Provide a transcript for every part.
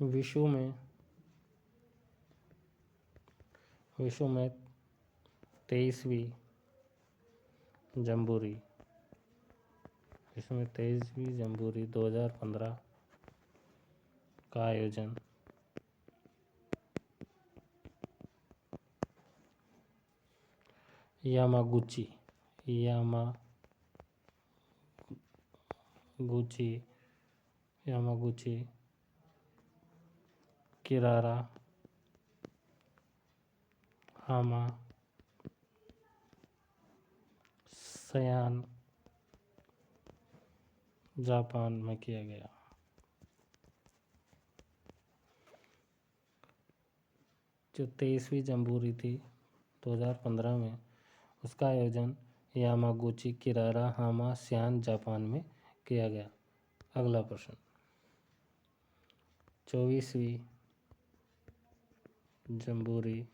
विश्व में 23वीं जम्बूरी 2015 का आयोजन यामागुची किरारा हामा सयान जापान में किया गया। जो 23वीं जम्बूरी थी 2015 में, उसका आयोजन यामागुची किरारा हामा सयान जापान में किया गया। अगला प्रश्न, 24वीं जम्बूरी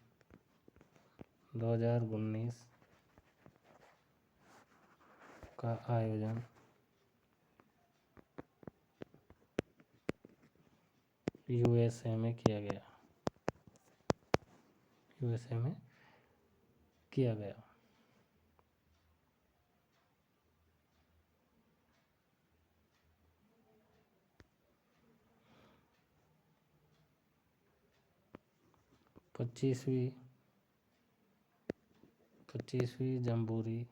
2019 का आयोजन यूएसए में किया गया। 25वीं जम्बूरी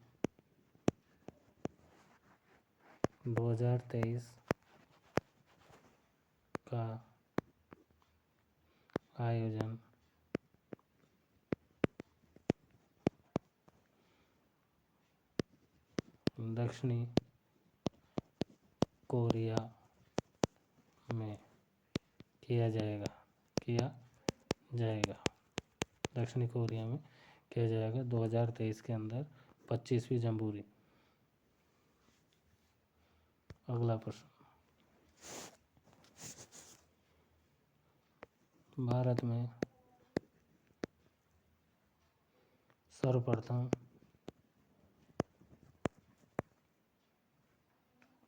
2023 का आयोजन दक्षिणी कोरिया में किया जाएगा। दक्षिणी कोरिया में किया जाएगा 2023 के अंदर 25वीं जम्बूरी। अगला प्रश्न, भारत में सर्वप्रथम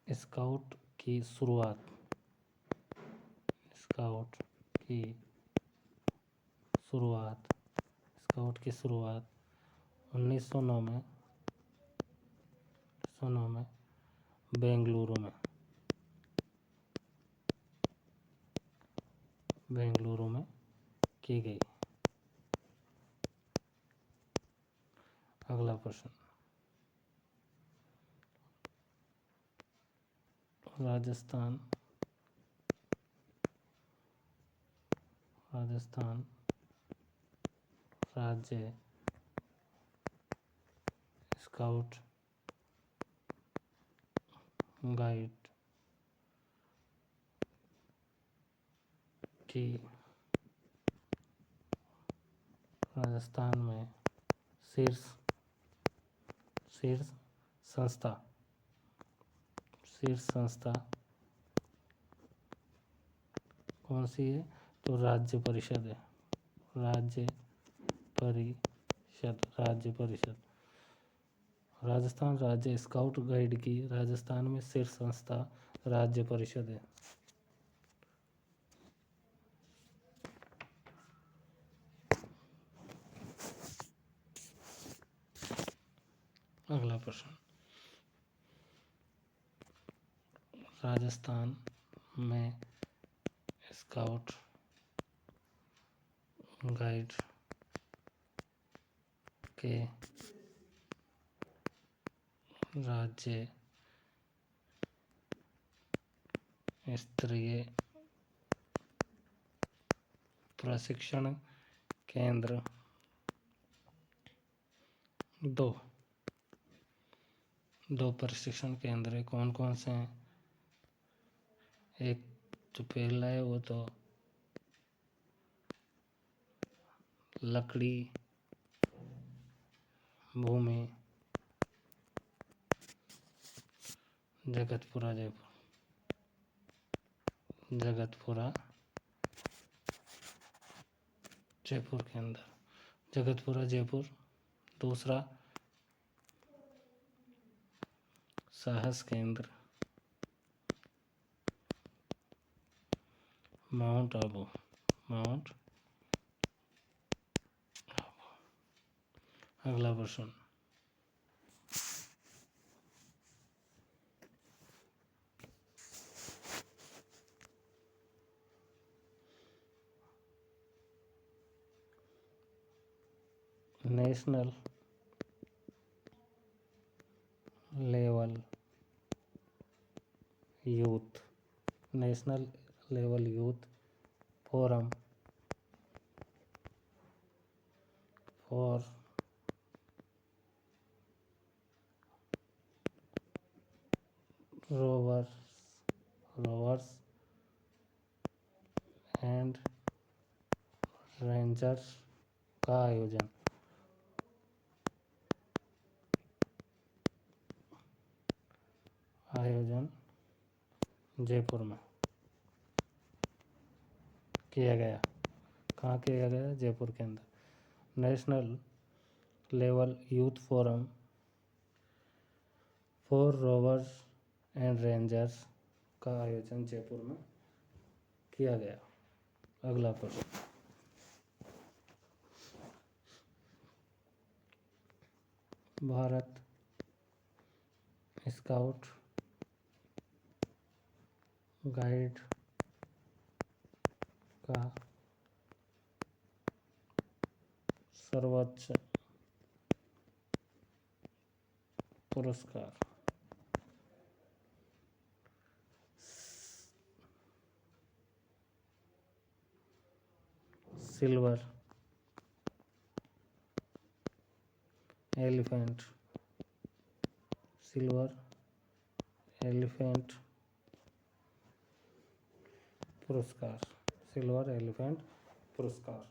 स्काउट की शुरुआत 1909 में बेंगलुरु में की गई। अगला प्रश्न, राजस्थान राज्य स्काउट गाइड की राजस्थान में शीर्ष संस्था कौन सी है? तो राज्य परिषद। राजस्थान राज्य स्काउट गाइड की राजस्थान में शीर्ष संस्था राज्य परिषद है। अगला प्रश्न, राजस्थान में स्काउट गाइड के राज्य स्तरीय प्रशिक्षण केंद्र दो प्रशिक्षण केंद्र कौन कौन से हैं? एक जो पहला है वो तो लकड़ी भूमि जगतपुरा जयपुर के अंदर जगतपुरा जयपुर। दूसरा साहस केंद्र माउंट आबू, माउंट। अगला प्रश्न, national level youth, national level youth forum for rovers and rangers का आयोजन जयपुर में किया गया। कहाँ किया गया? जयपुर के अंदर। National level youth forum for rovers and rangers का आयोजन जयपुर में किया गया। अगला प्रश्न, भारत स्काउट गाइड का सर्वोच्च पुरस्कार सिल्वर एलिफेंट पुरस्कार, सिल्वर एलिफेंट पुरस्कार।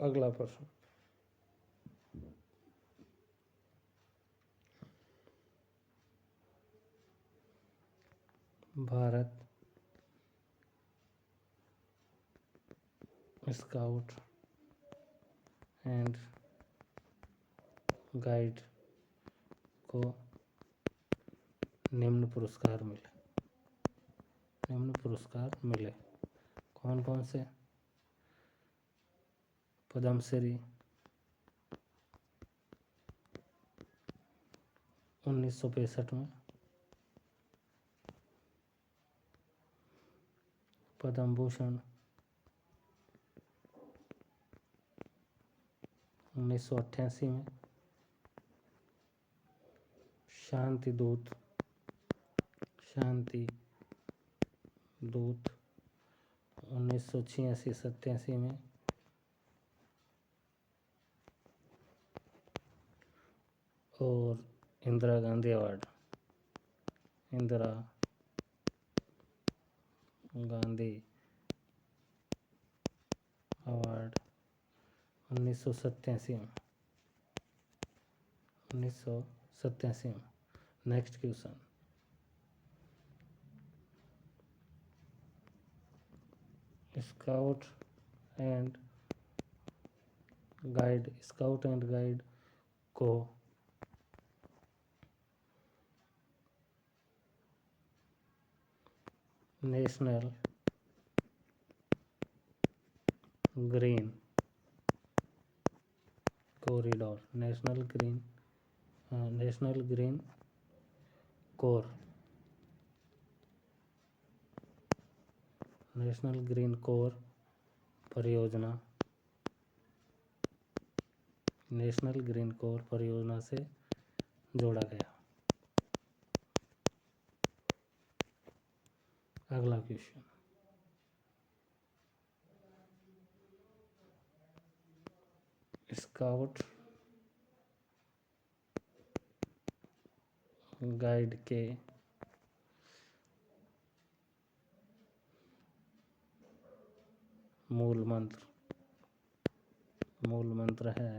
अगला प्रश्न, भारत स्काउट एंड गाइड को निम्न पुरस्कार मिले। कौन कौन से? पद्मश्री 1965 में, पद्म भूषण 1988 में, शांति दूत 1986-87 में, और इंदिरा गांधी अवार्ड 1987 में। Next question, scout and guide को national green corridor, national green core परियोजना से जोड़ा गया। अगला क्वेश्चन, स्काउट गाइड के मूल मंत्र है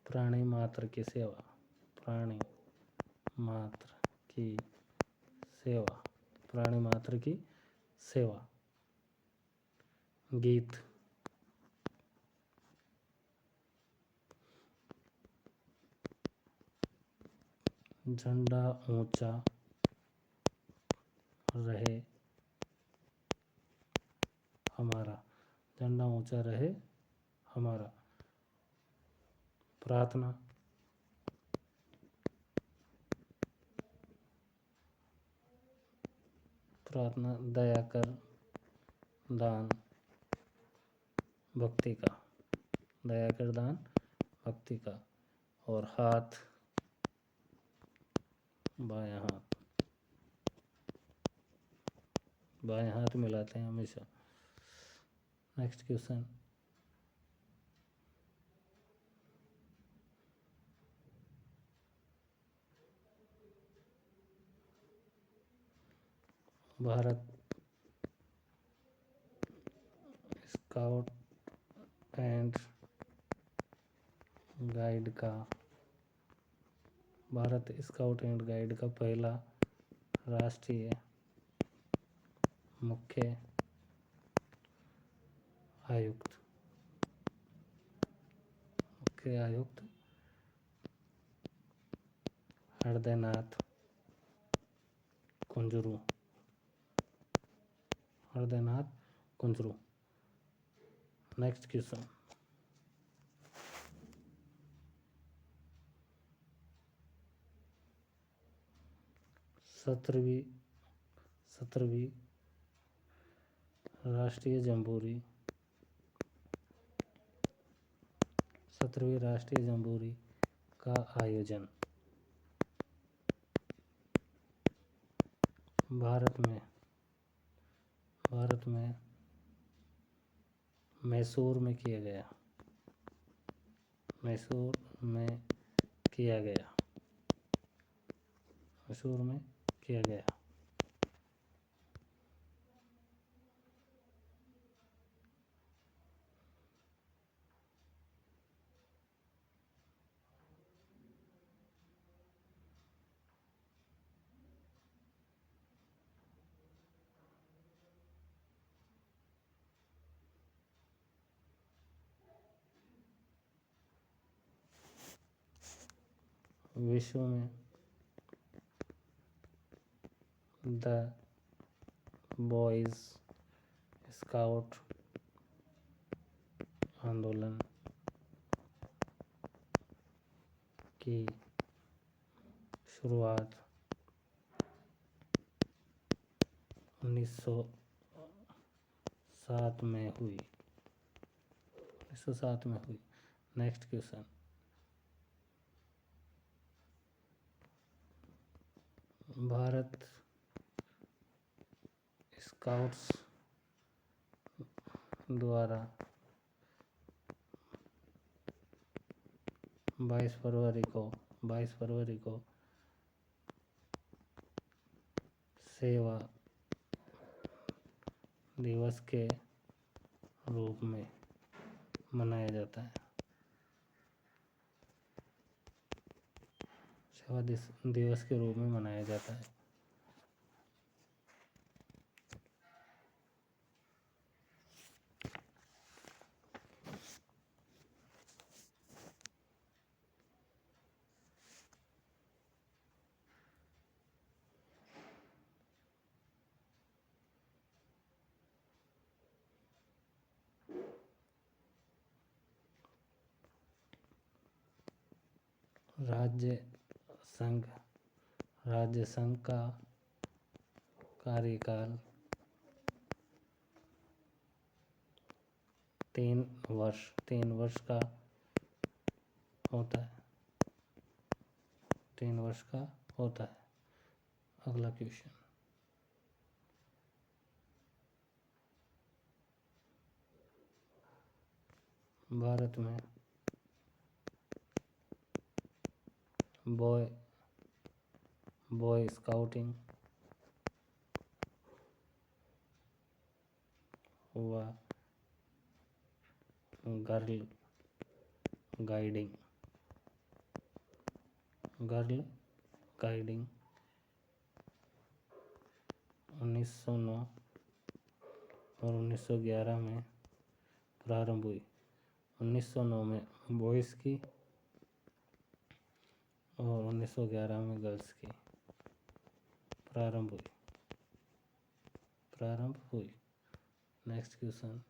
प्राणी मात्र की सेवा। गीत झंडा ऊंचा रहे ऊंचा रहे हमारा। प्रार्थना, प्रार्थना दया कर, दान भक्ति का, दया कर दान भक्ति का। और हाथ, बायां हाथ, बाएं हाथ मिलाते हैं हमेशा। Next question, Bharat scout and guide का, भारत स्काउट एंड गाइड का पहला राष्ट्रीय मुख्य आयुक्त, मुख्य आयुक्त हृदयनाथ कुंजरू, हृदयनाथ कुंजरू। नेक्स्ट क्वेश्चन, सत्रहवीं राष्ट्रीय जम्बूरी, 17वीं राष्ट्रीय जम्बूरी का आयोजन भारत में मैसूर में किया गया, मैसूर में किया गया, मैसूर में किया गया। विश्व में द बॉयज स्काउट आंदोलन की शुरुआत 1907 में हुई, 1907 में हुई। नेक्स्ट क्वेश्चन, भारत स्काउट्स द्वारा 22 फरवरी को सेवा दिवस के रूप में मनाया जाता है, सेवा दिवस के रूप में मनाया जाता है। राज्य संघ का कार्यकाल 3 वर्ष का होता है, 3 वर्ष का होता है। अगला क्वेश्चन, भारत में बॉय स्काउटिंग व गर्ल गाइडिंग 1909 और 1911 में प्रारंभ हुई। 1909 में बॉयज़ की और 1911 में गर्ल्स की प्रारंभ हुई। नेक्स्ट क्वेश्चन,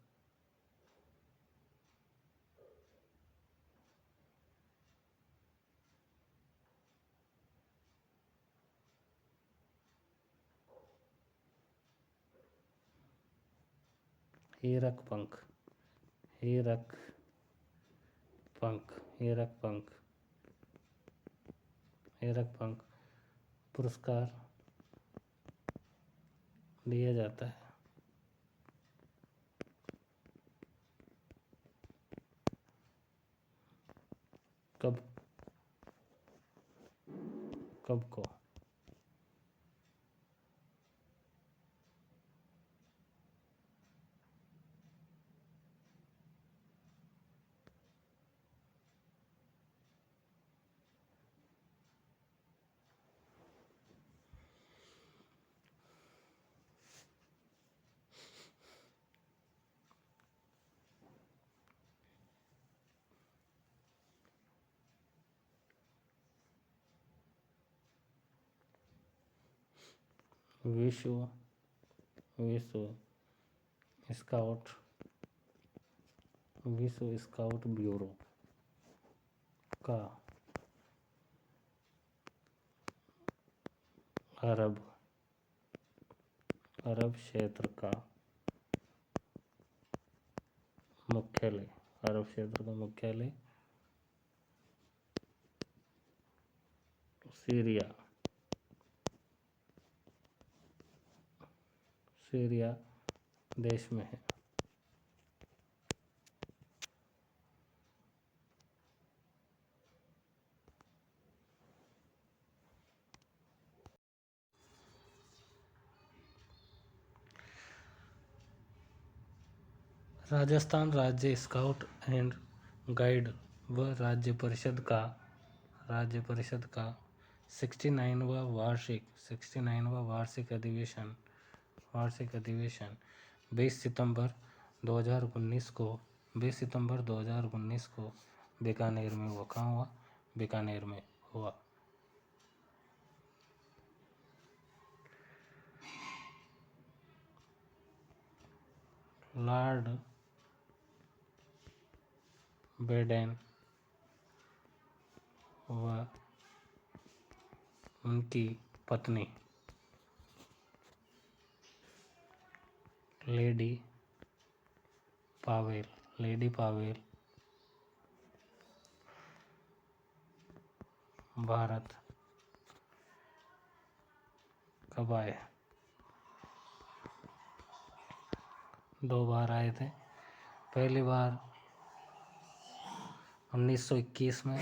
हीरक पंख, हीरक पंख, हीरक पंख, हीरक पंख पुरस्कार दिया जाता है। कब कब को? विश्व विश्व स्काउट, विश्व स्काउट ब्यूरो का अरब क्षेत्र का मुख्यालय, अरब क्षेत्र का मुख्यालय सीरिया देश में है। राजस्थान राज्य स्काउट एंड गाइड व राज्य परिषद का 69वां वार्षिक अधिवेशन 20 सितंबर 2019 को बीकानेर में हुआ। लॉर्ड बेडेन व उनकी पत्नी लेडी पावेल भारत कब आए? 2 बार आए थे। पहली बार 1921 में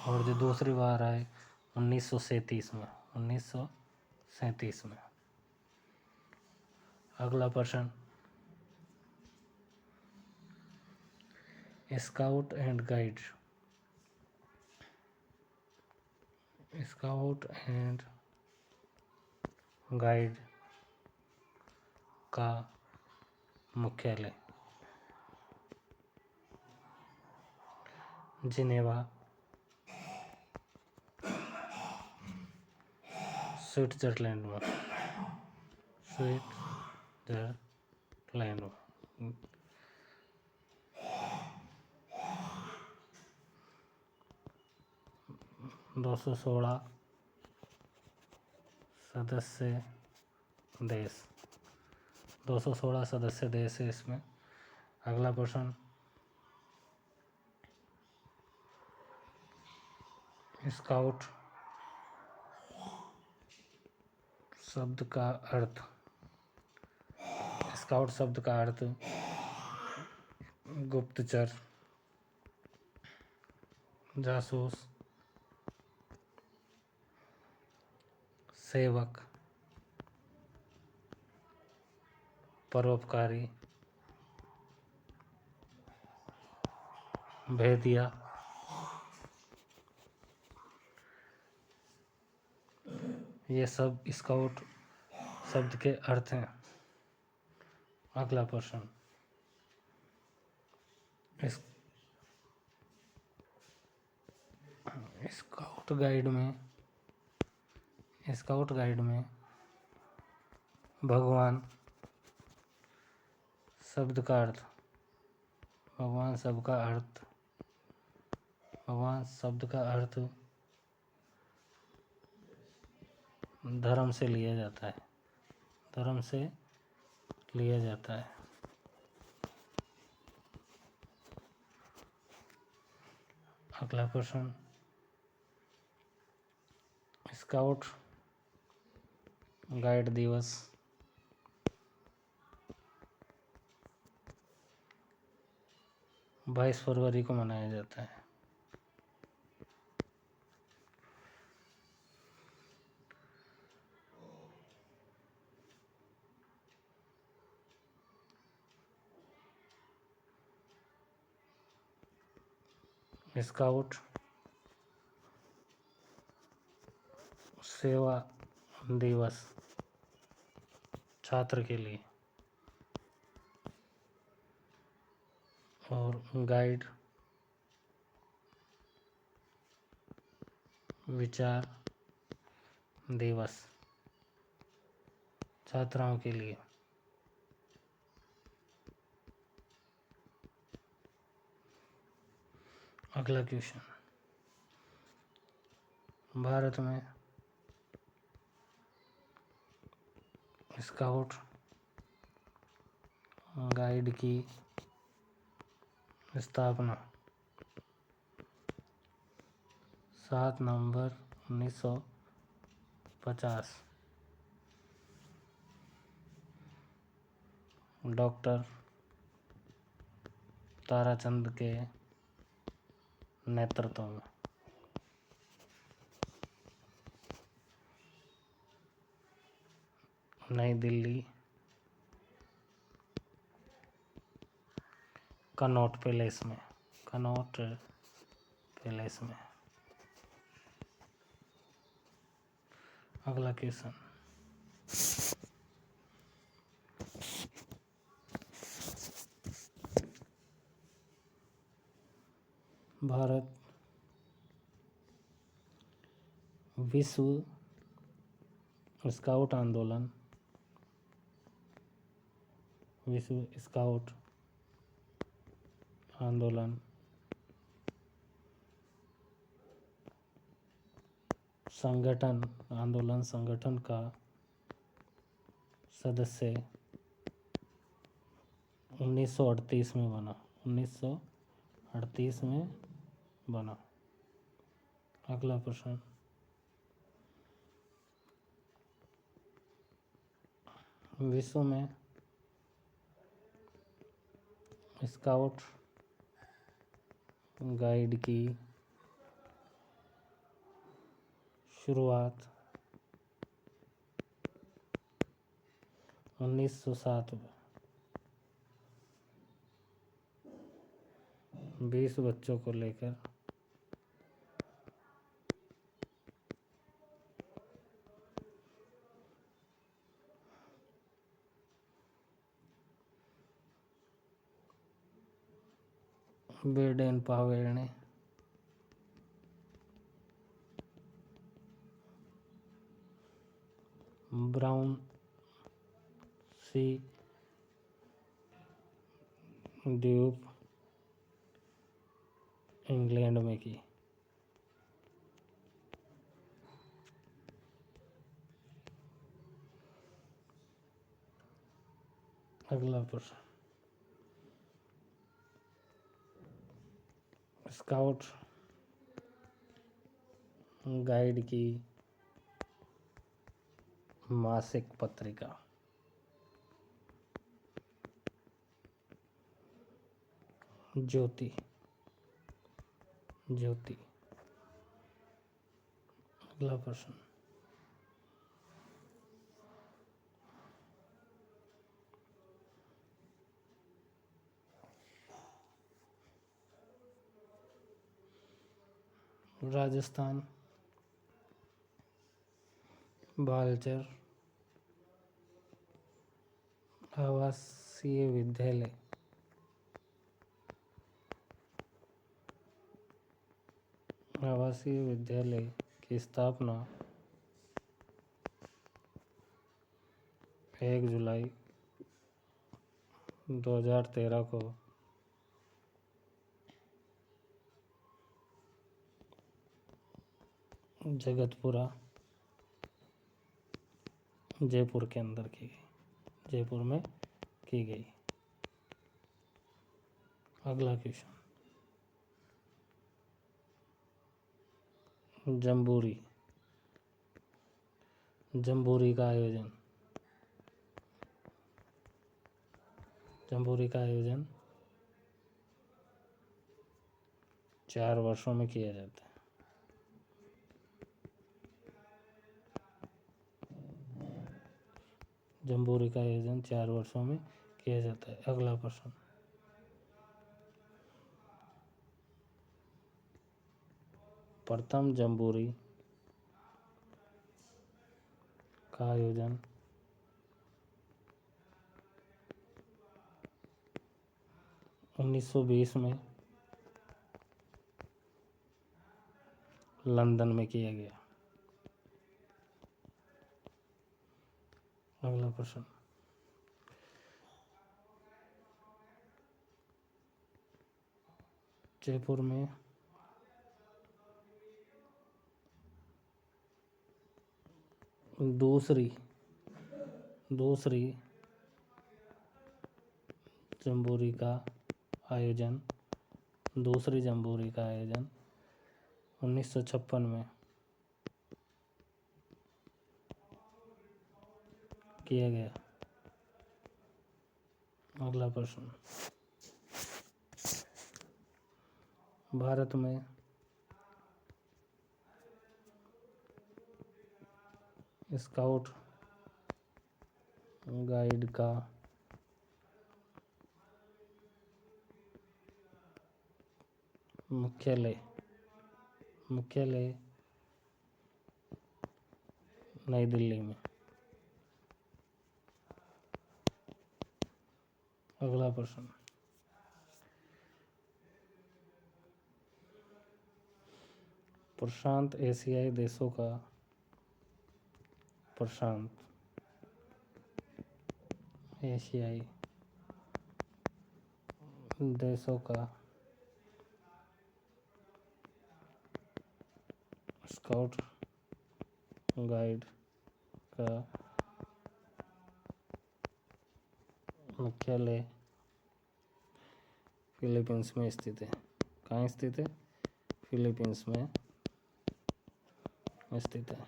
और जो दूसरी बार आए 1937 में। अगला प्रश्न, स्काउट एंड गाइड का मुख्यालय जिनेवा, स्विट्जरलैंड में। 216 सदस्य देश है इसमें। अगला प्रश्न, स्काउट शब्द का अर्थ गुप्तचर, जासूस, सेवक, परोपकारी, भेदिया। ये सब स्काउट शब्द के अर्थ हैं। अगला प्रश्न, स्काउट गाइड में भगवान शब्द का अर्थ धर्म से लिया जाता है। लिया जाता है। अगला प्रश्न, स्काउट गाइड दिवस 22 फरवरी को मनाया जाता है। स्काउट सेवा दिवस छात्र के लिए और गाइड विचार दिवस छात्राओं के लिए। अगला क्वेश्चन, भारत में स्काउट गाइड की स्थापना 7 नवंबर 1950 डॉक्टर ताराचंद के नेतृत्व में। नई दिल्ली कनॉट पैलेस में। अगला क्वेश्चन, भारत विश्व स्काउट आंदोलन संगठन का सदस्य 1938 में बना। अगला प्रश्न, विश्व में स्काउट गाइड की शुरुआत 1907 में 20 बच्चों को लेकर बेडेन पावेल ने ब्राउन सी ड्यूब इंग्लैंड में की। अगला प्रश्न, स्काउट गाइड की मासिक पत्रिका ज्योति। अगला प्रश्न, राजस्थान बालचर आवासीय विद्यालय की स्थापना 1 जुलाई 2013 को जगतपुरा जयपुर के अंदर की गई। जयपुर में की गई। अगला क्वेश्चन, जम्बूरी। जम्बूरी का आयोजन 4 वर्षों में किया जाता है। जम्बूरी का आयोजन 4 वर्षों में किया जाता है। अगला प्रश्न, प्रथम जम्बूरी का आयोजन 1920 में लंदन में किया गया। अगला प्रश्न, जयपुर में दूसरी जम्बूरी का आयोजन 1956 में किया गया। अगला प्रश्न, भारत में स्काउट गाइड का मुख्यालय नई दिल्ली में। अगला प्रश्न, प्रशांत एशियाई देशों का स्काउट गाइड का मुख्यालय फिलीपींस में स्थित है। कहाँ स्थित है? फिलीपींस में स्थित है।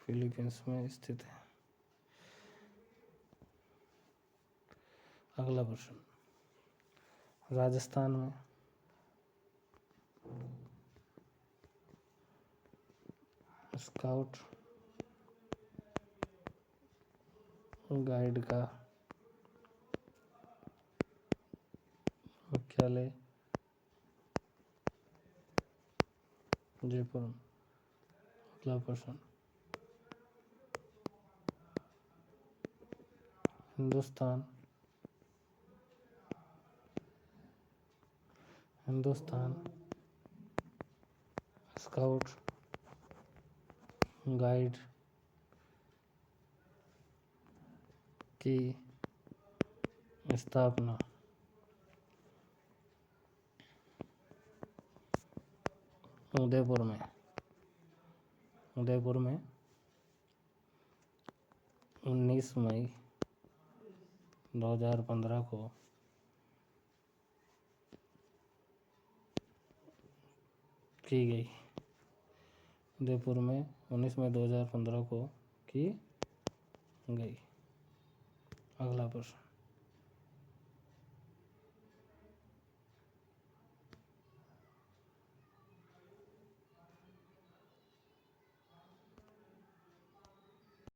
फिलीपींस में स्थित है। अगला प्रश्न, राजस्थान में स्काउट गाइड का मुख्यालय जयपुर। अगला प्रश्न, हिंदुस्तान स्काउट गाइड की स्थापना उदयपुर में 19 मई 2015 को की गई। उदयपुर में 19 मई 2015 को की गई। अगला प्रश्न,